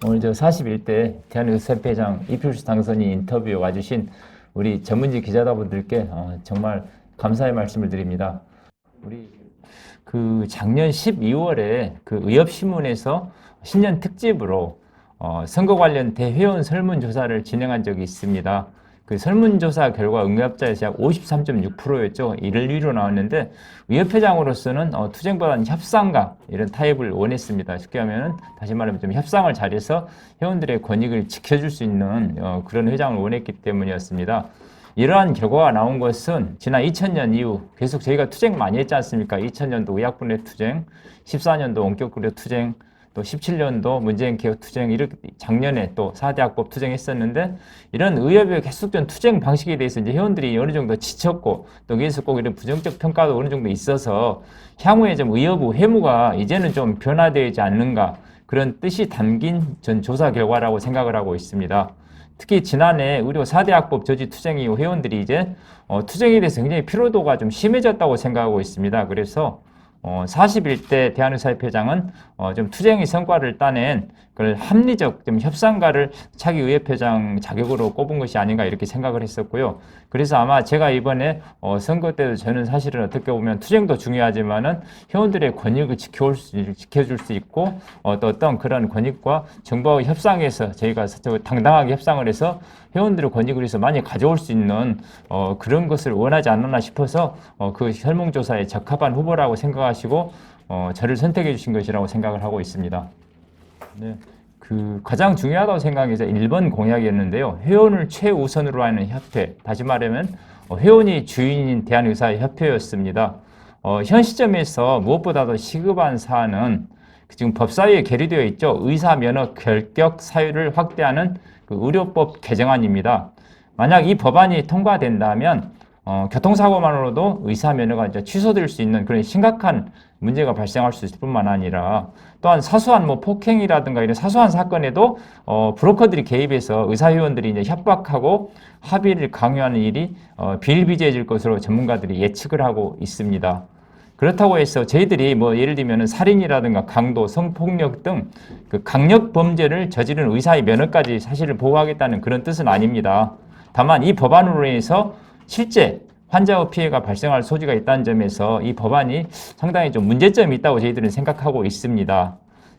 오늘 저 41대 대한의사협회장 이필수 당선인 인터뷰에 와주신 우리 전문지 기자분들께 정말 감사의 말씀을 드립니다. 우리 그 작년 12월에 그 의협신문에서 신년 특집으로 선거 관련 대회원 설문조사를 진행한 적이 있습니다. 그 설문조사 결과 응답자의 약 53.6%였죠. 이를 위로 나왔는데 의협회장으로서는 투쟁보다는 협상가 이런 타입을 원했습니다. 쉽게 하면은 다시 말하면 좀 협상을 잘해서 회원들의 권익을 지켜줄 수 있는 그런 회장을 원했기 때문이었습니다. 이러한 결과가 나온 것은 지난 2000년 이후 계속 저희가 투쟁 많이 했지 않습니까? 2000년도 의학분해 투쟁, 14년도 원격의료 투쟁, 또 17년도 문재인 개혁 투쟁, 이렇게 작년에 또 4대 학법 투쟁했었는데 이런 의협의 계속된 투쟁 방식에 대해서 이제 회원들이 어느 정도 지쳤고 또 여기서 꼭 이런 부정적 평가도 어느 정도 있어서 향후에 좀 의협의 회무가 이제는 좀 변화되지 않는가 그런 뜻이 담긴 전 조사 결과라고 생각을 하고 있습니다. 특히 지난해 의료 4대 학법 저지 투쟁 이후 회원들이 이제 투쟁에 대해서 굉장히 피로도가 좀 심해졌다고 생각하고 있습니다. 그래서 41대 대한의사협회장은 좀 투쟁의 성과를 따낸 그걸 합리적 좀 협상가를 차기 의협회장 자격으로 꼽은 것이 아닌가 이렇게 생각을 했었고요. 그래서 아마 제가 이번에 선거 때도 저는 사실은 어떻게 보면 투쟁도 중요하지만은 회원들의 권익을 지켜줄 수 있고 또 어떤 그런 권익과 정부와의 협상에서 저희가 당당하게 협상을 해서 회원들의 권익을 위해서 많이 가져올 수 있는 그런 것을 원하지 않나 싶어서 그 설문조사에 적합한 후보라고 생각하시고 저를 선택해 주신 것이라고 생각을 하고 있습니다. 네, 그 가장 중요하다고 생각해서 1번 공약이었는데요. 회원을 최우선으로 하는 협회, 다시 말하면 회원이 주인인 대한의사협회였습니다. 현 시점에서 무엇보다도 시급한 사안은 지금 법사위에 계류되어 있죠. 의사 면허 결격 사유를 확대하는 그 의료법 개정안입니다. 만약 이 법안이 통과된다면 교통사고만으로도 의사 면허가 이제 취소될 수 있는 그런 심각한 문제가 발생할 수 있을 뿐만 아니라 또한 사소한 뭐 폭행이라든가 이런 사소한 사건에도 브로커들이 개입해서 의사회원들이 이제 협박하고 합의를 강요하는 일이 비일비재해질 것으로 전문가들이 예측을 하고 있습니다. 그렇다고 해서 저희들이 뭐 예를 들면 살인이라든가 강도, 성폭력 등 그 강력 범죄를 저지른 의사의 면허까지 사실을 보호하겠다는 그런 뜻은 아닙니다. 다만 이 법안으로 인해서 실제 환자의 피해가 발생할 소지가 있다는 점에서 이 법안이 상당히 좀 문제점이 있다고 저희들은 생각하고 있습니다.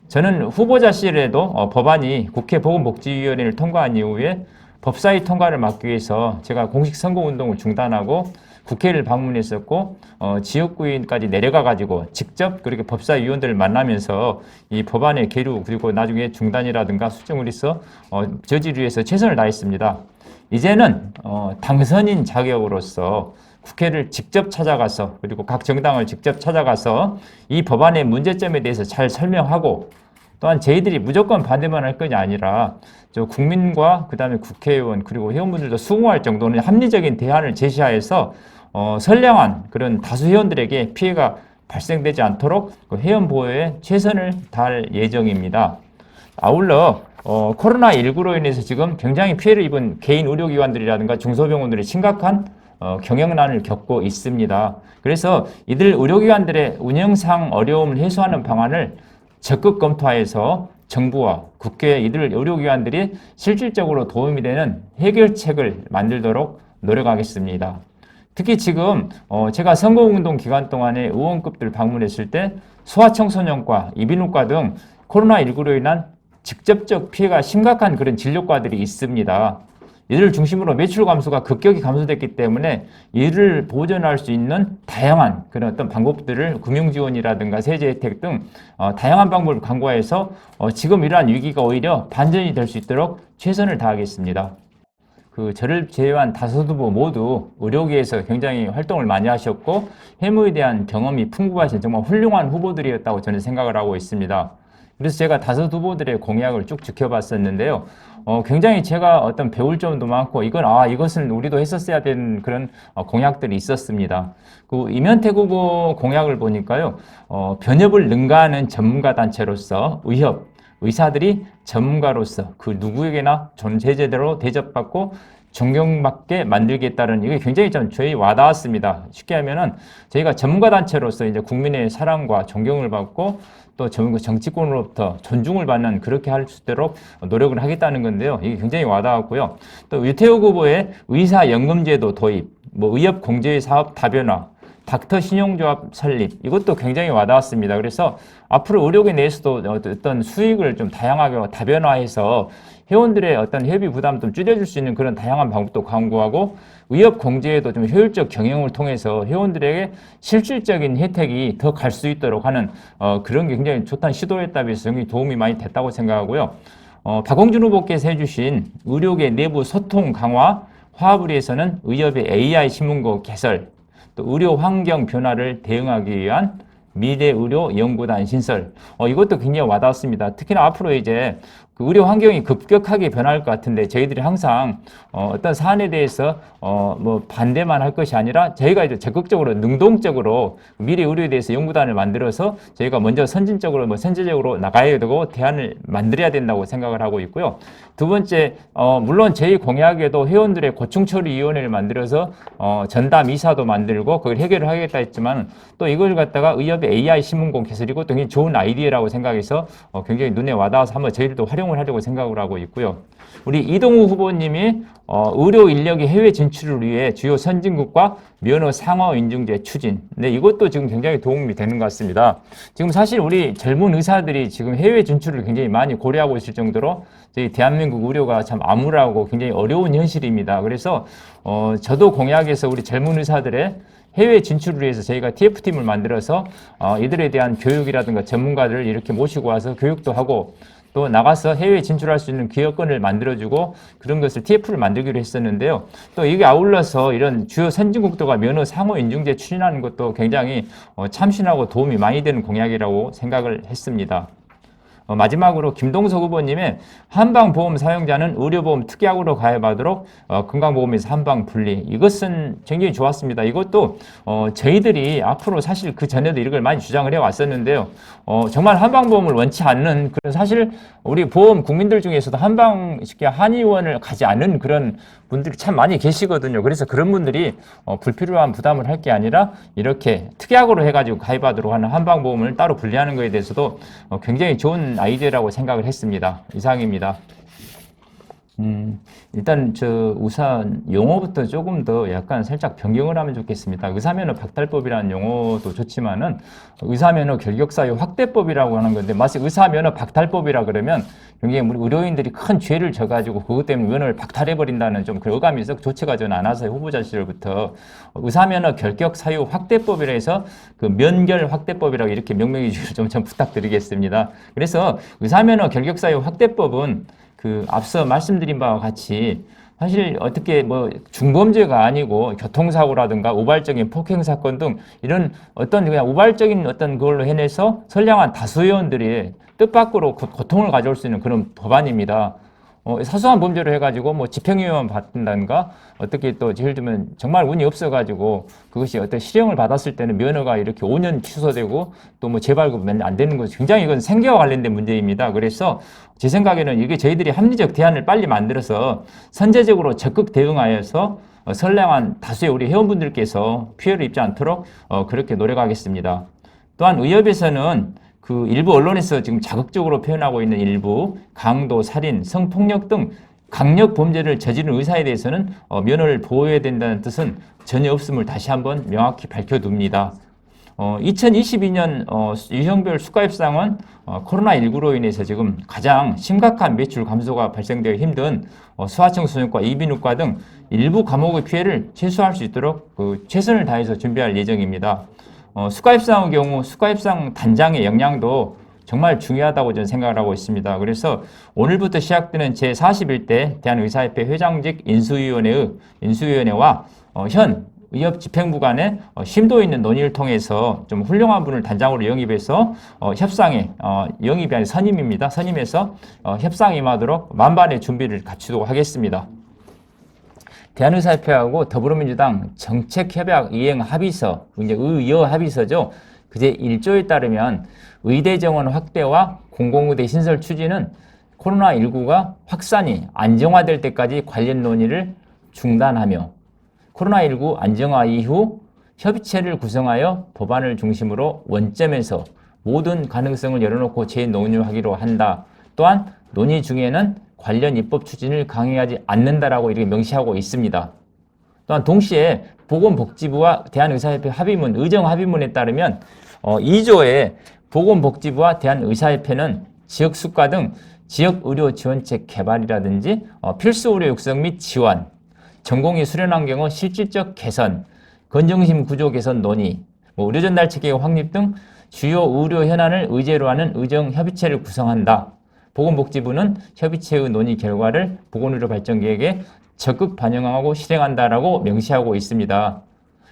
저는 후보자 시절에도 법안이 국회 보건복지위원회를 통과한 이후에 법사위 통과를 막기 위해서 제가 공식 선거운동을 중단하고 국회를 방문했었고 지역구인까지 내려가가지고 직접 그렇게 법사위원들을 만나면서 이 법안의 계류 그리고 나중에 중단이라든가 수정을 해서 저지를 위해서 최선을 다했습니다. 이제는 당선인 자격으로서 국회를 직접 찾아가서 그리고 각 정당을 직접 찾아가서 이 법안의 문제점에 대해서 잘 설명하고 또한 저희들이 무조건 반대만 할 것이 아니라 국민과 그다음에 국회의원 그리고 회원분들도 수긍할 정도는 합리적인 대안을 제시하여서 선량한 그런 다수 회원들에게 피해가 발생되지 않도록 그 회원 보호에 최선을 다할 예정입니다. 아울러 코로나19로 인해서 지금 굉장히 피해를 입은 개인 의료기관들이라든가 중소병원들이 심각한 경영난을 겪고 있습니다. 그래서 이들 의료기관들의 운영상 어려움을 해소하는 방안을 적극 검토하여서 정부와 국회 이들 의료기관들이 실질적으로 도움이 되는 해결책을 만들도록 노력하겠습니다. 특히 지금 제가 선거운동 기간 동안에 의원급들 방문했을 때 소아청소년과 이비인후과 등 코로나19로 인한 직접적 피해가 심각한 그런 진료과들이 있습니다. 이들을 중심으로 매출 감소가 급격히 감소됐기 때문에 이를 보전할 수 있는 다양한 그런 어떤 방법들을 금융지원이라든가 세제 혜택 등 다양한 방법을 강구해서 지금 이러한 위기가 오히려 반전이 될 수 있도록 최선을 다하겠습니다. 저를 제외한 다섯 후보 모두 의료계에서 굉장히 활동을 많이 하셨고 해무에 대한 경험이 풍부하신 정말 훌륭한 후보들이었다고 저는 생각을 하고 있습니다. 그래서 제가 다섯 후보들의 공약을 쭉 지켜봤었는데요. 굉장히 제가 어떤 배울 점도 많고 이것은 우리도 했었어야 되는 그런 공약들이 있었습니다. 이면택 후보 공약을 보니까요. 변협을 능가하는 전문가 단체로서 의사들이 전문가로서 그 누구에게나 존재제대로 대접받고 존경받게 만들겠다는 이게 굉장히 좀 저희 와닿았습니다. 쉽게 하면은 저희가 전문가 단체로서 이제 국민의 사랑과 존경을 받고 또 정치권으로부터 존중을 받는 그렇게 할 수 있도록 노력을 하겠다는 건데요. 이게 굉장히 와닿았고요. 또 유태욱 후보의 의사연금제도 도입, 뭐 의협공제의 사업 다변화, 닥터 신용조합 설립 이것도 굉장히 와닿았습니다. 그래서 앞으로 의료계 내에서도 어떤 수익을 좀 다양하게 다변화해서 회원들의 어떤 회비 부담 좀 줄여줄 수 있는 그런 다양한 방법도 강구하고 의협 공제에도 좀 효율적 경영을 통해서 회원들에게 실질적인 혜택이 더 갈 수 있도록 하는 그런 게 굉장히 좋다는 시도에 비해서 굉장히 도움이 많이 됐다고 생각하고요. 박홍준 후보께서 해주신 의료계 내부 소통 강화, 화합을 위해서는 의협의 AI 신문고 개설, 또 의료 환경 변화를 대응하기 위한 미래의료연구단 신설. 이것도 굉장히 와닿았습니다. 특히나 앞으로 이제 그 의료 환경이 급격하게 변할 것 같은데 저희들이 항상 어떤 사안에 대해서 뭐 반대만 할 것이 아니라 저희가 이제 적극적으로 능동적으로 미래 의료에 대해서 연구단을 만들어서 저희가 먼저 선진적으로 뭐 선제적으로 나가야 되고 대안을 만들어야 된다고 생각을 하고 있고요. 두 번째, 물론 저희 공약에도 회원들의 고충처리위원회를 만들어서 전담 이사도 만들고 그걸 해결을 하겠다 했지만 또 이걸 갖다가 의협의 AI 신문공 개설이고 굉장히 좋은 아이디어라고 생각해서 굉장히 눈에 와닿아서 한번 저희들도 활용을 하려고 생각을 하고 있고요. 우리 이동우 후보님이 의료 인력의 해외 진출을 위해 주요 선진국과 면허 상호 인증제 추진. 네, 이것도 지금 굉장히 도움이 되는 것 같습니다. 지금 사실 우리 젊은 의사들이 지금 해외 진출을 굉장히 많이 고려하고 있을 정도로 저희 대한민국 의료가 참 암울하고 굉장히 어려운 현실입니다. 그래서 저도 공약에서 우리 젊은 의사들의 해외 진출을 위해서 저희가 TF팀을 만들어서 이들에 대한 교육이라든가 전문가들을 이렇게 모시고 와서 교육도 하고 또 나가서 해외 진출할 수 있는 기여권을 만들어주고 그런 것을 TF를 만들기로 했었는데요. 또 이게 아울러서 이런 주요 선진국들과 면허 상호 인증제 추진하는 것도 굉장히 참신하고 도움이 많이 되는 공약이라고 생각을 했습니다. 마지막으로 김동석 후보님의 한방보험 사용자는 의료보험 특약으로 가입하도록 건강보험에서 한방분리 이것은 굉장히 좋았습니다. 이것도 저희들이 앞으로 사실 그 전에도 이걸 많이 주장을 해왔었는데요. 정말 한방보험을 원치 않는 그런 사실 우리 보험 국민들 중에서도 한방 쉽게 한의원을 가지 않는 그런 분들이 참 많이 계시거든요. 그래서 그런 분들이 불필요한 부담을 할 게 아니라 이렇게 특약으로 해가지고 가입하도록 하는 한방보험을 따로 분리하는 것에 대해서도 굉장히 좋은 아이디어라고 생각을 했습니다. 이상입니다. 일단 우선 용어부터 조금 더 약간 살짝 변경을 하면 좋겠습니다. 의사면허 박탈법이라는 용어도 좋지만은 의사면허 결격사유 확대법이라고 하는 건데 마치 의사면허 박탈법이라 그러면 굉장히 우리 의료인들이 큰 죄를 져가지고 그것 때문에 면허를 박탈해버린다는 좀 그 어감이 있어 좋지가 전 않아서 후보자 시절부터 의사면허 결격사유 확대법이라 해서 그 면결 확대법이라고 이렇게 명명해 주시길 좀 부탁드리겠습니다. 그래서 의사면허 결격사유 확대법은 앞서 말씀드린 바와 같이 사실 어떻게 뭐 중범죄가 아니고 교통사고라든가 우발적인 폭행사건 등 이런 어떤 그냥 우발적인 어떤 그걸로 해내서 선량한 다수 의원들이 뜻밖으로 고통을 가져올 수 있는 그런 법안입니다. 사소한 범죄로 해가지고 뭐 집행유예만 받는다든가 어떻게 또 예를 들면 정말 운이 없어가지고 그것이 어떤 실형을 받았을 때는 면허가 이렇게 5년 취소되고 또 뭐 재발급 안 되는 것이 굉장히 이건 생계와 관련된 문제입니다. 그래서 제 생각에는 이게 저희들이 합리적 대안을 빨리 만들어서 선제적으로 적극 대응하여서 선량한 다수의 우리 회원분들께서 피해를 입지 않도록 그렇게 노력하겠습니다. 또한 의협에서는 일부 언론에서 지금 자극적으로 표현하고 있는 일부 강도, 살인, 성폭력 등 강력 범죄를 저지른 의사에 대해서는 면허를 보호해야 된다는 뜻은 전혀 없음을 다시 한번 명확히 밝혀둡니다. 2022년 유형별 수가협상은 코로나19로 인해서 지금 가장 심각한 매출 감소가 발생되기 힘든 소아청 소년과 이비인후과 등 일부 과목의 피해를 최소화할 수 있도록 최선을 다해서 준비할 예정입니다. 수가협상의 경우 수가협상 단장의 역량도 정말 중요하다고 저는 생각을 하고 있습니다. 그래서 오늘부터 시작되는 제41대 대한의사협회 회장직 인수위원회와 현 의협 집행부 간의 심도 있는 논의를 통해서 좀 훌륭한 분을 단장으로 영입해서 협상에 영입이 아닌 선임입니다. 선임해서 협상에 임하도록 만반의 준비를 갖추도록 하겠습니다. 대한의사협회하고 더불어민주당 정책협약 이행 합의서, 이제 의여 합의서죠. 그제 1조에 따르면 의대 정원 확대와 공공의대 신설 추진은 코로나19가 확산이 안정화될 때까지 관련 논의를 중단하며 코로나19 안정화 이후 협의체를 구성하여 법안을 중심으로 원점에서 모든 가능성을 열어놓고 재논의하기로 한다. 또한 논의 중에는 관련 입법 추진을 강행하지 않는다라고 이렇게 명시하고 있습니다. 또한 동시에 보건복지부와 대한의사협회 합의문, 의정합의문에 따르면 2조에 보건복지부와 대한의사협회는 지역수가 등 지역의료지원책 개발이라든지 필수의료 육성 및 지원, 전공의 수련환 경우 실질적 개선, 건정심 구조 개선 논의, 의료 전달 체계 확립 등 주요 의료 현안을 의제로 하는 의정협의체를 구성한다. 보건복지부는 협의체의 논의 결과를 보건의료발전계획에 적극 반영하고 실행한다라고 명시하고 있습니다.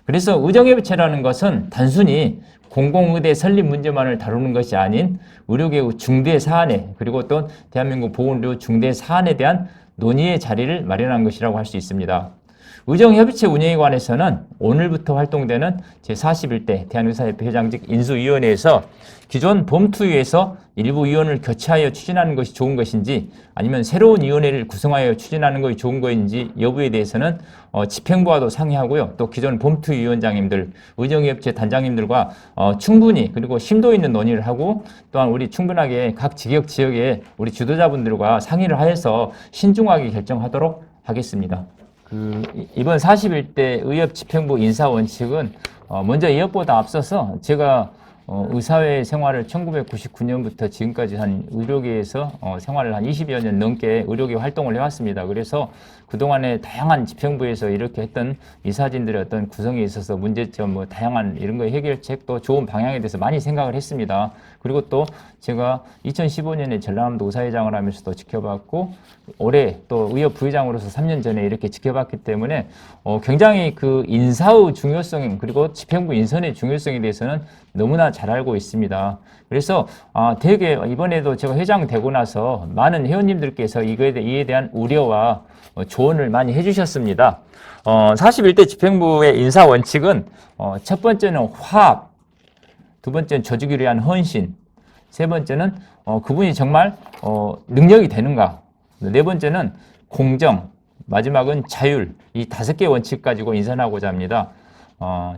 그래서 의정협의체라는 것은 단순히 공공의대 설립 문제만을 다루는 것이 아닌 의료계의 중대 사안에 그리고 또 대한민국 보건의료 중대 사안에 대한 논의의 자리를 마련한 것이라고 할 수 있습니다. 의정협의체 운영에 관해서는 오늘부터 활동되는 제41대 대한의사협회 회장직 인수위원회에서 기존 범투위에서 일부 위원을 교체하여 추진하는 것이 좋은 것인지 아니면 새로운 위원회를 구성하여 추진하는 것이 좋은 것인지 여부에 대해서는 집행부와도 상의하고요. 또 기존 범투위 위원장님들, 의정협의체 단장님들과 충분히 그리고 심도 있는 논의를 하고 또한 우리 충분하게 각 지역에 우리 지도자분들과 상의를 하여서 신중하게 결정하도록 하겠습니다. 이번 41대 의협집행부 인사원칙은 먼저 의협보다 앞서서 제가 의사회 생활을 1999년부터 지금까지 한 의료계에서 생활을 한 20여 년 넘게 의료계 활동을 해왔습니다. 그래서 그동안에 다양한 집행부에서 이렇게 했던 이사진들의 어떤 구성에 있어서 문제점, 다양한 이런 거의 해결책 또 좋은 방향에 대해서 많이 생각을 했습니다. 그리고 또 제가 2015년에 전라남도 의사회장을 하면서도 지켜봤고 올해 또 의협 부회장으로서 3년 전에 이렇게 지켜봤기 때문에 굉장히 그 인사의 중요성 그리고 집행부 인선의 중요성에 대해서는 너무나 잘 알고 있습니다. 그래서 되게 이번에도 제가 회장 되고 나서 많은 회원님들께서 이에 대한 우려와 조언을 많이 해주셨습니다. 41대 집행부의 인사 원칙은 첫 번째는 화합, 두 번째는 조직을 위한 헌신, 세 번째는 그분이 정말 능력이 되는가, 네 번째는 공정, 마지막은 자율, 이 5개 원칙 가지고 인선하고자 합니다.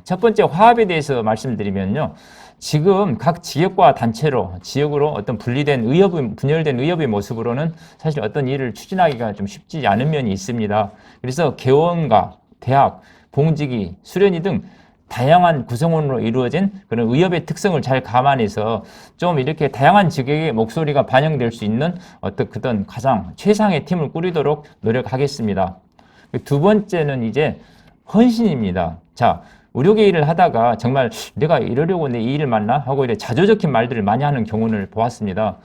첫 번째 화합에 대해서 말씀드리면요. 지금 각 지역과 단체로 지역으로 어떤 분열된 의협의 모습으로는 사실 어떤 일을 추진하기가 좀 쉽지 않은 면이 있습니다. 그래서 개원과 대학, 봉지기, 수련회 등 다양한 구성원으로 이루어진 그런 의협의 특성을 잘 감안해서 좀 이렇게 다양한 지역의 목소리가 반영될 수 있는 어떤 가장 최상의 팀을 꾸리도록 노력하겠습니다. 두 번째는 이제 헌신입니다. 자, 의료계 일을 하다가 정말 내가 이러려고 내 이 일을 맞나 하고 이렇게 자조 적힌 말들을 많이 하는 경우를 보았습니다.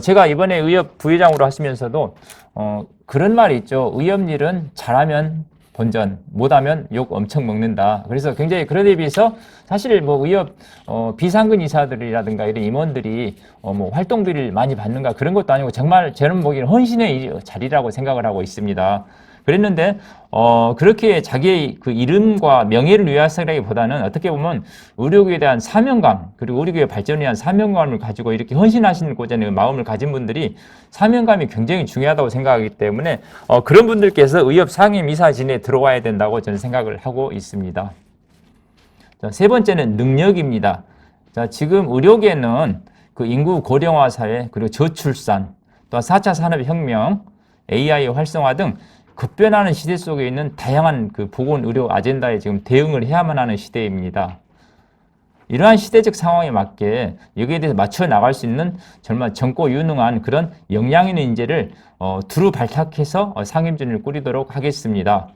제가 이번에 의협 부회장으로 하시면서도 그런 말이 있죠. 의협 일은 잘하면 본전, 못하면 욕 엄청 먹는다. 그래서 굉장히 그런 데 비해서 사실 의협 비상근 이사들이라든가 이런 임원들이 활동비를 많이 받는가 그런 것도 아니고 정말 저는 보기에는 헌신의 자리라고 생각을 하고 있습니다. 그랬는데 그렇게 자기의 그 이름과 명예를 위해서라기보다는 어떻게 보면 의료계에 대한 사명감 그리고 의료계 발전에 대한 사명감을 가지고 이렇게 헌신하시고자 하는 마음을 가진 분들이 사명감이 굉장히 중요하다고 생각하기 때문에 그런 분들께서 의협 상임 이사진에 들어와야 된다고 저는 생각을 하고 있습니다. 자, 세 번째는 능력입니다. 자, 지금 의료계는 그 인구 고령화 사회 그리고 저출산 또 4차 산업혁명 AI 활성화 등 급변하는 시대 속에 있는 다양한 그 보건 의료 아젠다에 지금 대응을 해야만 하는 시대입니다. 이러한 시대적 상황에 맞게 여기에 대해서 맞춰 나갈 수 있는 정말 젊고 유능한 그런 역량 있는 인재를 두루 발탁해서 상임진을 꾸리도록 하겠습니다.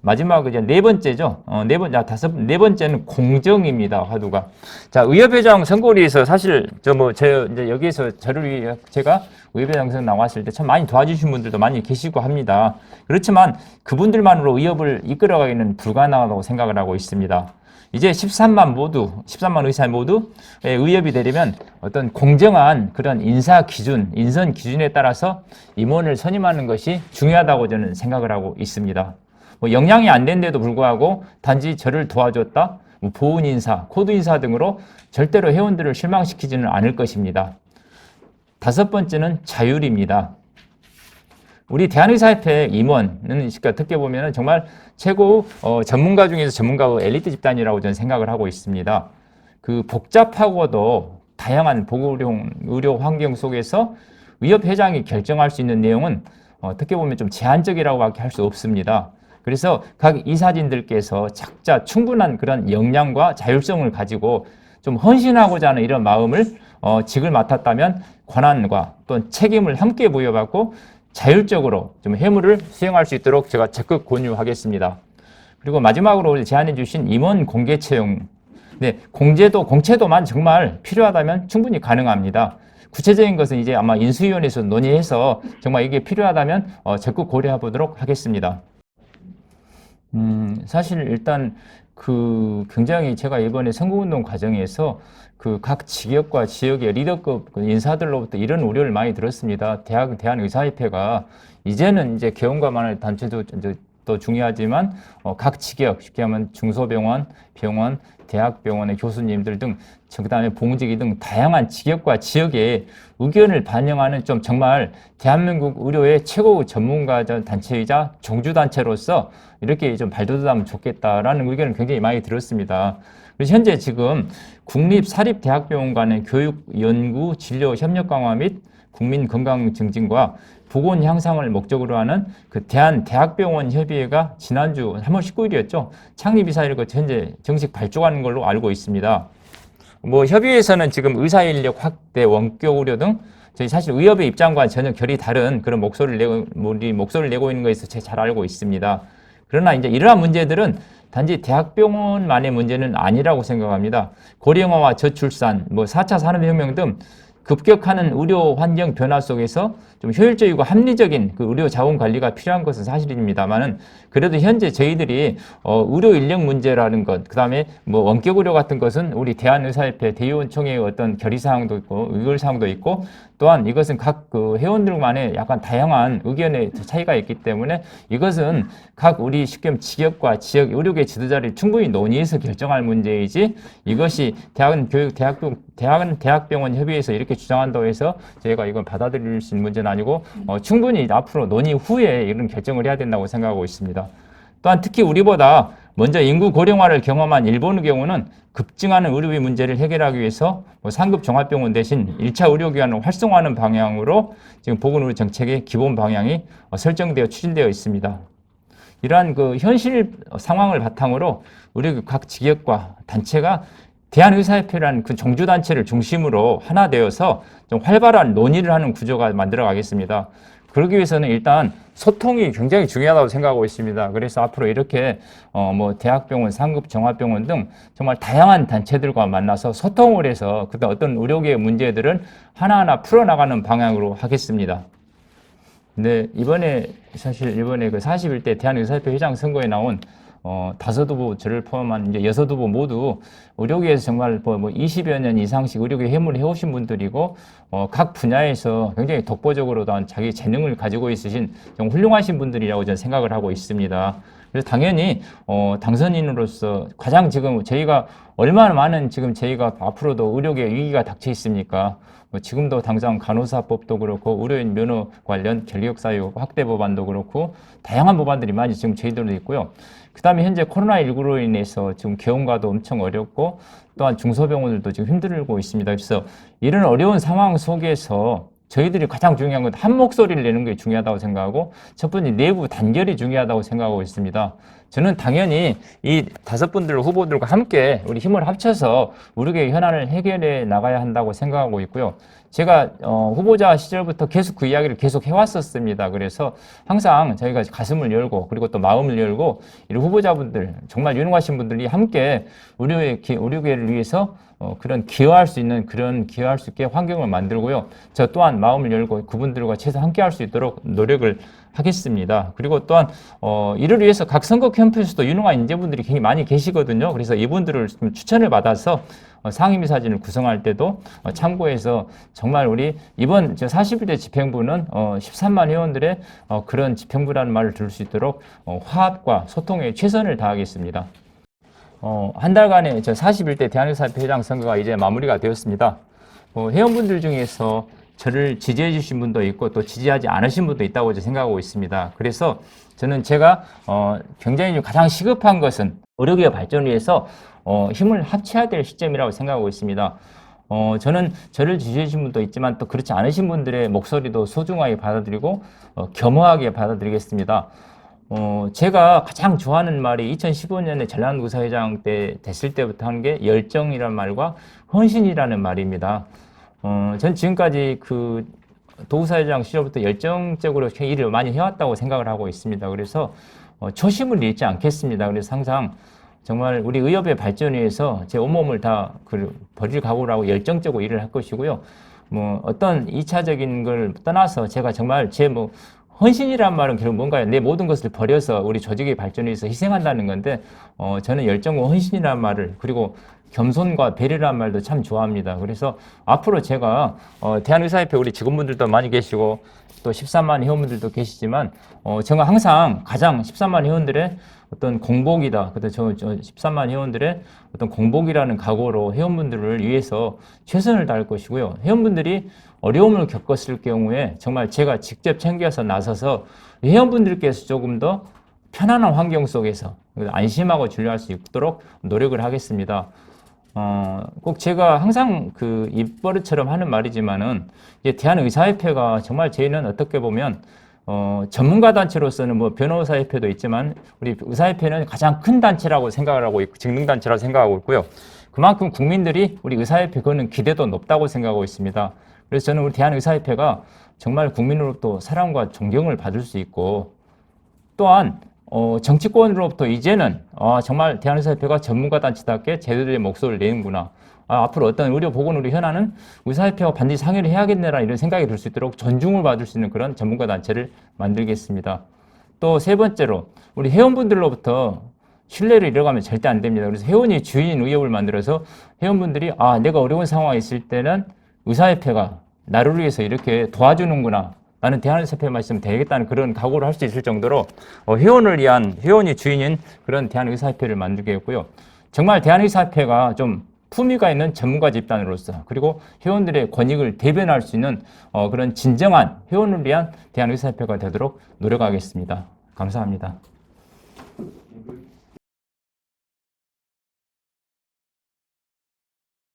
마지막 이제 네 번째죠. 네 번째는 공정입니다. 화두가. 자, 의협회장 선거리에서 사실 이제 여기에서 저를 위해 제가 의협회장 선거 나왔을 때 참 많이 도와주신 분들도 많이 계시고 합니다. 그렇지만 그분들만으로 의협을 이끌어가기는 불가능하다고 생각을 하고 있습니다. 이제 13만 의사 모두 의협이 되려면 어떤 공정한 그런 인선 기준에 따라서 임원을 선임하는 것이 중요하다고 저는 생각을 하고 있습니다. 역량이 안 된데도 불구하고 단지 저를 도와줬다, 보훈 인사, 코드 인사 등으로 절대로 회원들을 실망시키지는 않을 것입니다. 다섯 번째는 자율입니다. 우리 대한의사협회 임원은 그러니까 어떻게 보면은 정말 최고 전문가 중에서 전문가 엘리트 집단이라고 저는 생각을 하고 있습니다. 그 복잡하고도 다양한 의료 환경 속에서 의협회장이 결정할 수 있는 내용은 어떻게 보면 좀 제한적이라고밖에 할 수 없습니다. 그래서 각 이사진들께서 각자 충분한 그런 역량과 자율성을 가지고 좀 헌신하고자 하는 이런 마음을 직을 맡았다면 권한과 또 책임을 함께 부여받고 자율적으로 좀 해무를 수행할 수 있도록 제가 적극 권유하겠습니다. 그리고 마지막으로 제안해 주신 임원 공개 채용. 네, 공채도만 정말 필요하다면 충분히 가능합니다. 구체적인 것은 이제 아마 인수위원회에서 논의해서 정말 이게 필요하다면 적극 고려해 보도록 하겠습니다. 사실 일단 굉장히 제가 이번에 선거운동 과정에서 각 직역과 지역의 리더급 인사들로부터 이런 우려를 많이 들었습니다. 대한의사협회가 이제는 이제 개원과만의 단체도 또 중요하지만 각 직역, 쉽게 하면 중소병원, 병원, 대학병원의 교수님들 등 그다음에 봉직이 등 다양한 직역과 지역의 의견을 반영하는 좀 정말 대한민국 의료의 최고 전문가 단체이자 종주단체로서 이렇게 좀 발돋움하면 좋겠다라는 의견을 굉장히 많이 들었습니다. 그래서 현재 지금 국립사립대학병원 간의 교육, 연구, 진료 협력 강화 및 국민 건강 증진과 보건 향상을 목적으로 하는 대한대학병원 협의회가 지난주 3월 19일이었죠. 창립이사를 거쳐 현재 정식 발족하는 걸로 알고 있습니다. 협의회에서는 지금 의사인력 확대, 원격 의료 등 저희 사실 의협의 입장과 전혀 결이 다른 그런 목소리를 내고 있는 것에서 제가 잘 알고 있습니다. 그러나 이제 이러한 문제들은 단지 대학병원만의 문제는 아니라고 생각합니다. 고령화와 저출산, 4차 산업혁명 등 급격하는 의료 환경 변화 속에서 좀 효율적이고 합리적인 의료 자원 관리가 필요한 것은 사실입니다만은 그래도 현재 저희들이 의료 인력 문제라는 것, 그다음에 원격 의료 같은 것은 우리 대한의사협회 대의원총회의 어떤 결의사항도 있고 의결사항도 있고 또한 이것은 각 회원들만의 약간 다양한 의견의 차이가 있기 때문에 이것은 각 우리 쉽게 직역과 지역 의료계 지도자를 충분히 논의해서 결정할 문제이지 이것이 대학병원 협의회에서 이렇게 주장한다고 해서 저희가 이건 받아들일 수 있는 문제는 아니고 충분히 앞으로 논의 후에 이런 결정을 해야 된다고 생각하고 있습니다. 또한 특히 우리보다 먼저 인구 고령화를 경험한 일본의 경우는 급증하는 의료비 문제를 해결하기 위해서 상급 종합병원 대신 1차 의료기관을 활성화하는 방향으로 지금 보건의료 정책의 기본 방향이 설정되어 추진되어 있습니다. 이러한 현실 상황을 바탕으로 우리 각 직역과 단체가 대한의사협회라는 종주단체를 중심으로 하나 되어서 좀 활발한 논의를 하는 구조가 만들어 가겠습니다. 그러기 위해서는 일단 소통이 굉장히 중요하다고 생각하고 있습니다. 그래서 앞으로 이렇게 대학병원, 상급 종합병원 등 정말 다양한 단체들과 만나서 소통을 해서 그다음 어떤 의료계의 문제들을 하나하나 풀어나가는 방향으로 하겠습니다. 근데 이번에 41대 대한의사협회 회장 선거에 나온 5후보 저를 포함한 이제 6후보 모두 의료계에서 정말 20여 년 이상씩 의료계 해물을 해오신 분들이고 각 분야에서 굉장히 독보적으로 자기 재능을 가지고 있으신 좀 훌륭하신 분들이라고 저는 생각을 하고 있습니다. 그래서 당연히 당선인으로서 가장 지금 저희가 얼마나 많은 지금 저희가 앞으로도 의료계 위기가 닥쳐 있습니까? 지금도 당장 간호사법도 그렇고 의료인 면허 관련 결격사유 확대 법안도 그렇고 다양한 법안들이 많이 지금 저희들도 있고요. 그 다음에 현재 코로나19로 인해서 지금 개원과도 엄청 어렵고 또한 중소병원들도 지금 힘들고 있습니다. 그래서 이런 어려운 상황 속에서 저희들이 가장 중요한 건 한 목소리를 내는 게 중요하다고 생각하고 첫 번째 내부 단결이 중요하다고 생각하고 있습니다. 저는 당연히 이 5분들 후보들과 함께 우리 힘을 합쳐서 우리의 현안을 해결해 나가야 한다고 생각하고 있고요. 제가 후보자 시절부터 계속 그 이야기를 계속 해왔었습니다. 그래서 항상 저희가 가슴을 열고 그리고 또 마음을 열고 이 후보자분들 정말 유능하신 분들이 함께 의료계를 위해서 그런 기여할 수 있게 환경을 만들고요. 저 또한 마음을 열고 그분들과 최소 함께 할 수 있도록 노력을 하겠습니다. 그리고 또한 이를 위해서 각 선거 캠프에서도 유능한 인재분들이 굉장히 많이 계시거든요. 그래서 이분들을 좀 추천을 받아서 상임이사진을 구성할 때도 참고해서 정말 우리 이번 41대 집행부는 13만 회원들의 그런 집행부라는 말을 들을 수 있도록 화합과 소통에 최선을 다하겠습니다. 한 달간의 41대 대한의사협회 회장 선거가 이제 마무리가 되었습니다. 회원분들 중에서 저를 지지해 주신 분도 있고 또 지지하지 않으신 분도 있다고 생각하고 있습니다. 그래서 저는 제가 굉장히 가장 시급한 것은 의료기업 발전을 위해서 힘을 합쳐야 될 시점이라고 생각하고 있습니다. 저는 저를 지지해 주신 분도 있지만 또 그렇지 않으신 분들의 목소리도 소중하게 받아들이고 겸허하게 받아들이겠습니다. 제가 가장 좋아하는 말이 2015년에 전남구사회장 때 됐을 때부터 한 게 열정이라는 말과 헌신이라는 말입니다. 전 지금까지 그 도구사회장 시절부터 열정적으로 일을 많이 해왔다고 생각을 하고 있습니다. 그래서 초심을 잃지 않겠습니다. 그래서 항상 정말 우리 의협의 발전을 위해서 제 온몸을 다 버릴 각오로 하고 열정적으로 일을 할 것이고요. 뭐 어떤 2차적인 걸 떠나서 제가 정말 헌신이란 말은 결국 뭔가요? 내 모든 것을 버려서 우리 조직의 발전을 위해서 희생한다는 건데, 저는 열정과 헌신이라는 말을, 그리고 겸손과 배려라는 말도 참 좋아합니다. 그래서 앞으로 제가, 대한의사협회 우리 직원분들도 많이 계시고, 또 13만 회원분들도 계시지만, 제가 항상 가장 13만 회원들의 어떤 공복이다. 그때 저 13만 회원들의 어떤 공복이라는 각오로 회원분들을 위해서 최선을 다할 것이고요. 회원분들이 어려움을 겪었을 경우에 정말 제가 직접 챙겨서 나서서 회원분들께서 조금 더 편안한 환경 속에서 안심하고 진료할 수 있도록 노력을 하겠습니다. 꼭 제가 항상 그 입버릇처럼 하는 말이지만은 이제 대한의사협회가 정말 저희는 어떻게 보면 전문가 단체로서는 뭐 변호사협회도 있지만 우리 의사협회는 가장 큰 단체라고 생각을 하고 있고 직능단체라고 생각하고 있고요. 그만큼 국민들이 우리 의사협회 거는 기대도 높다고 생각하고 있습니다. 그래서 저는 우리 대한의사협회가 정말 국민으로부터 사랑과 존경을 받을 수 있고 또한 정치권으로부터 이제는 정말 대한의사협회가 전문가 단체답게 제대로 목소리를 내는구나. 앞으로 어떤 의료 보건의료 현안은 의사협회와 반드시 상의를 해야겠네라 이런 생각이 들 수 있도록 존중을 받을 수 있는 그런 전문가 단체를 만들겠습니다. 또 세 번째로 우리 회원분들로부터 신뢰를 잃어가면 절대 안 됩니다. 그래서 회원이 주인인 의협을 만들어서 회원분들이 내가 어려운 상황에 있을 때는 의사협회가 나를 위해서 이렇게 도와주는구나. 나는 대한의사협회만 있으면 되겠다는 그런 각오를 할 수 있을 정도로 회원을 위한 회원이 주인인 그런 대한의사협회를 만들겠고요. 정말 대한의사협회가 좀 품위가 있는 전문가 집단으로서 그리고 회원들의 권익을 대변할 수 있는 그런 진정한 회원을 위한 대한의사협회가 되도록 노력하겠습니다. 감사합니다.